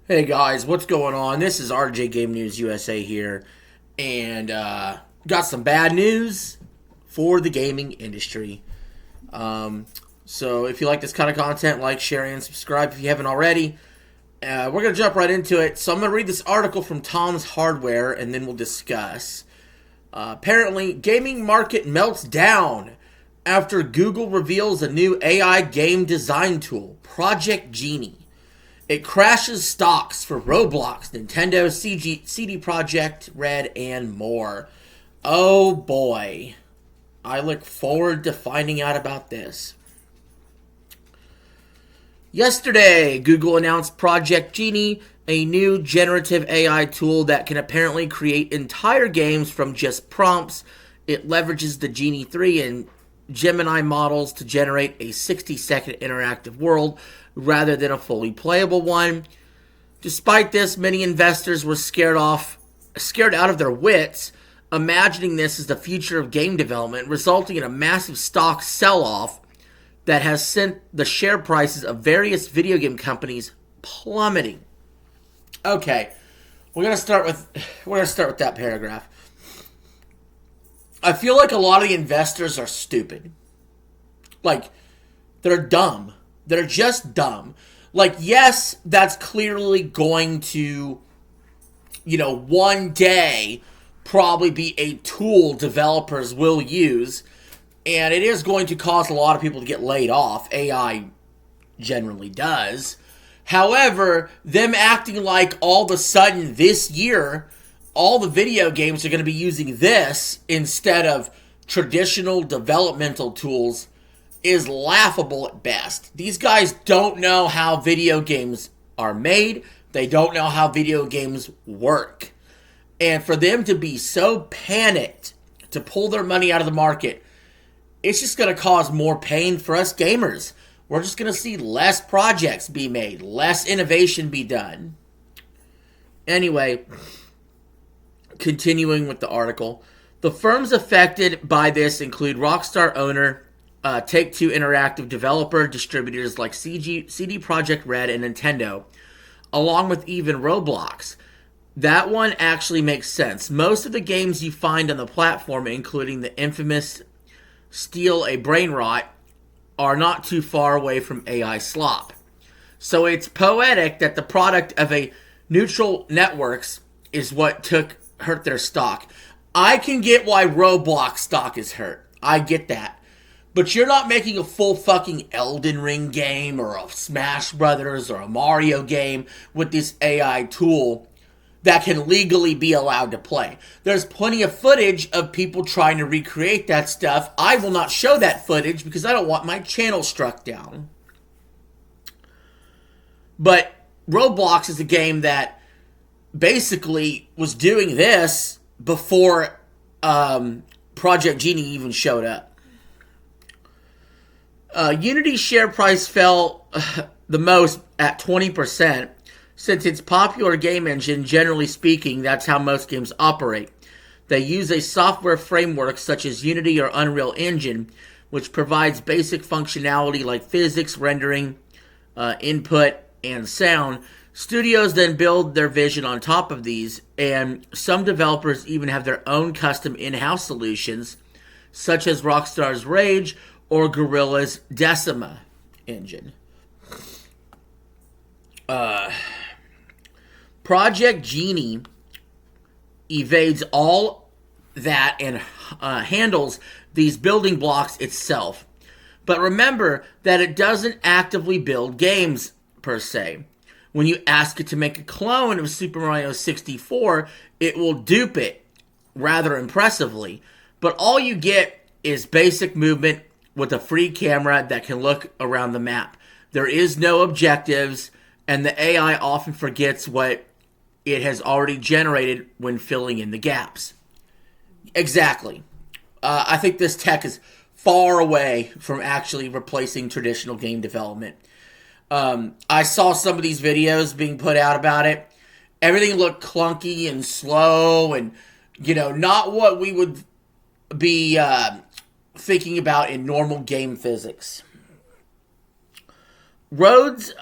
Hey guys, what's going on? This is RJ Game News USA here, and got some bad news for the gaming industry. Um, so if you like this kind of content, like, share, and subscribe if you haven't already. We're gonna jump right into it. So I'm gonna read this article from Tom's Hardware, and then we'll discuss. Apparently, gaming market melts down after Google reveals a new AI game design tool, Project Genie. It crashes stocks for Roblox, Nintendo, CD Projekt Red, and more. Oh boy. I look forward to finding out about this. Yesterday, Google announced Project Genie, a new generative AI tool that can apparently create entire games from just prompts. It leverages the Genie 3 and Gemini models to generate a 60-second interactive world rather than a fully playable one. Despite this, many investors were scared out of their wits, imagining this as the future of game development, resulting in a massive stock sell-off that has sent the share prices of various video game companies plummeting. Okay, we're gonna start with that paragraph. I feel like a lot of the investors are stupid. Like, they're dumb. They're just dumb. Like, yes, that's clearly going to, one day probably be a tool developers will use, and it is going to cause a lot of people to get laid off. AI generally does. However, them acting like all of a sudden this year, all the video games are going to be using this instead of traditional developmental tools is laughable at best. These guys don't know how video games are made. They don't know how video games work. And for them to be so panicked to pull their money out of the market, it's just going to cause more pain for us gamers. We're just going to see less projects be made, less innovation be done. Anyway, continuing with the article, the firms affected by this include Rockstar owner, Take-Two Interactive developer, distributors like CD Projekt Red and Nintendo, along with even Roblox. That one actually makes sense. Most of the games you find on the platform, including the infamous Steal a Brain Rot, are not too far away from AI slop. So it's poetic that the product of a neutral networks is what hurt their stock. I can get why Roblox stock is hurt. I get that. But you're not making a full fucking Elden Ring game or a Smash Brothers or a Mario game with this AI tool that can legally be allowed to play. There's plenty of footage of people trying to recreate that stuff. I will not show that footage because I don't want my channel struck down. But Roblox is a game that basically was doing this before Project Genie even showed up. Unity's share price fell the most at 20%. Since it's popular game engine, generally speaking, that's how most games operate. They use a software framework such as Unity or Unreal Engine, which provides basic functionality like physics, rendering, input, and sound. Studios then build their vision on top of these, and some developers even have their own custom in-house solutions, such as Rockstar's Rage or Guerrilla's Decima engine. Project Genie evades all that and handles these building blocks itself. But remember that it doesn't actively build games, per se. When you ask it to make a clone of Super Mario 64, it will dupe it rather impressively. But all you get is basic movement with a free camera that can look around the map. There is no objectives, and the AI often forgets what it has already generated when filling in the gaps. Exactly. I think this tech is far away from actually replacing traditional game development. I saw some of these videos being put out about it. Everything looked clunky and slow and, not what we would be thinking about in normal game physics. Rhodes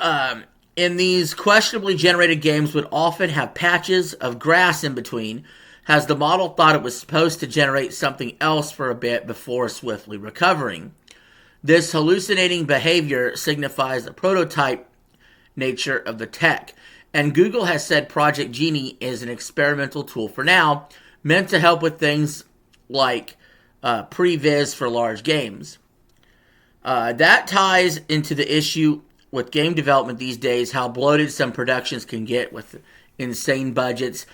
in these questionably generated games would often have patches of grass in between, as the model thought it was supposed to generate something else for a bit before swiftly recovering. This hallucinating behavior signifies the prototype nature of the tech, and Google has said Project Genie is an experimental tool for now, meant to help with things like previs for large games. That ties into the issue with game development these days, how bloated some productions can get with insane budgets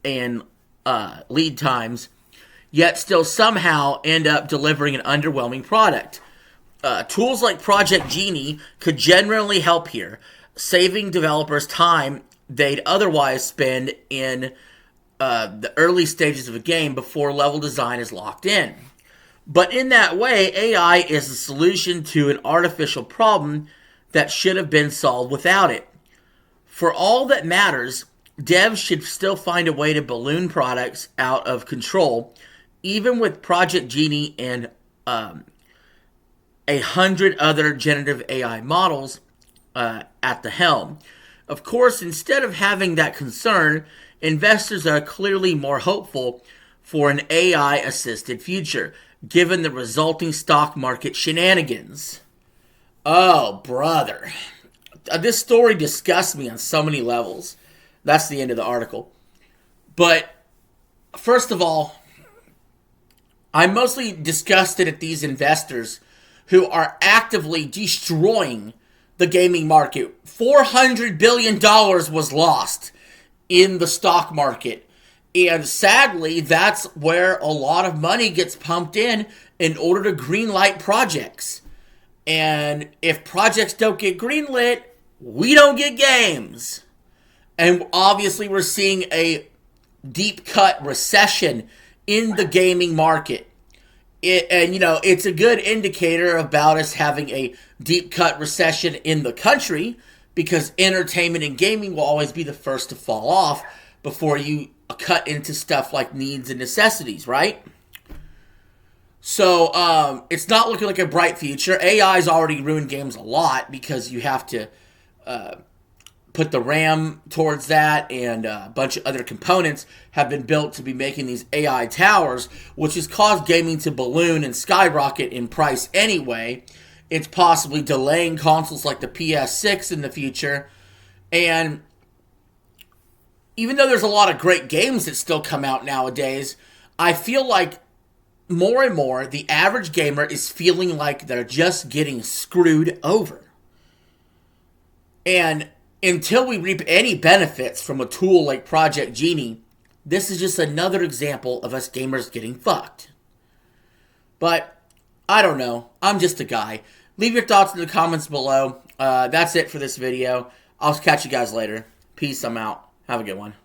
and lead times, yet still somehow end up delivering an underwhelming product. Tools like Project Genie could generally help here, saving developers time they'd otherwise spend in the early stages of a game before level design is locked in. But in that way, AI is a solution to an artificial problem that should have been solved without it. For all that matters, devs should still find a way to balloon products out of control, even with Project Genie and 100 other generative AI models at the helm. Of course, instead of having that concern, investors are clearly more hopeful for an AI-assisted future, given the resulting stock market shenanigans. Oh, brother. This story disgusts me on so many levels. That's the end of the article. But, first of all, I'm mostly disgusted at these investors who are actively destroying the gaming market. $400 billion was lost in the stock market. And sadly, that's where a lot of money gets pumped in order to greenlight projects. And if projects don't get greenlit, we don't get games. And obviously we're seeing a deep cut recession in the gaming market. It's a good indicator about us having a deep cut recession in the country, because entertainment and gaming will always be the first to fall off before you cut into stuff like needs and necessities, right? So it's not looking like a bright future. AI's already ruined games a lot because you have to put the RAM towards that, and a bunch of other components have been built to be making these AI towers, which has caused gaming to balloon and skyrocket in price anyway. It's possibly delaying consoles like the PS6 in the future. And even though there's a lot of great games that still come out nowadays, I feel like more and more the average gamer is feeling like they're just getting screwed over. And until we reap any benefits from a tool like Project Genie, this is just another example of us gamers getting fucked. But, I don't know. I'm just a guy. Leave your thoughts in the comments below. That's it for this video. I'll catch you guys later. Peace. I'm out. Have a good one.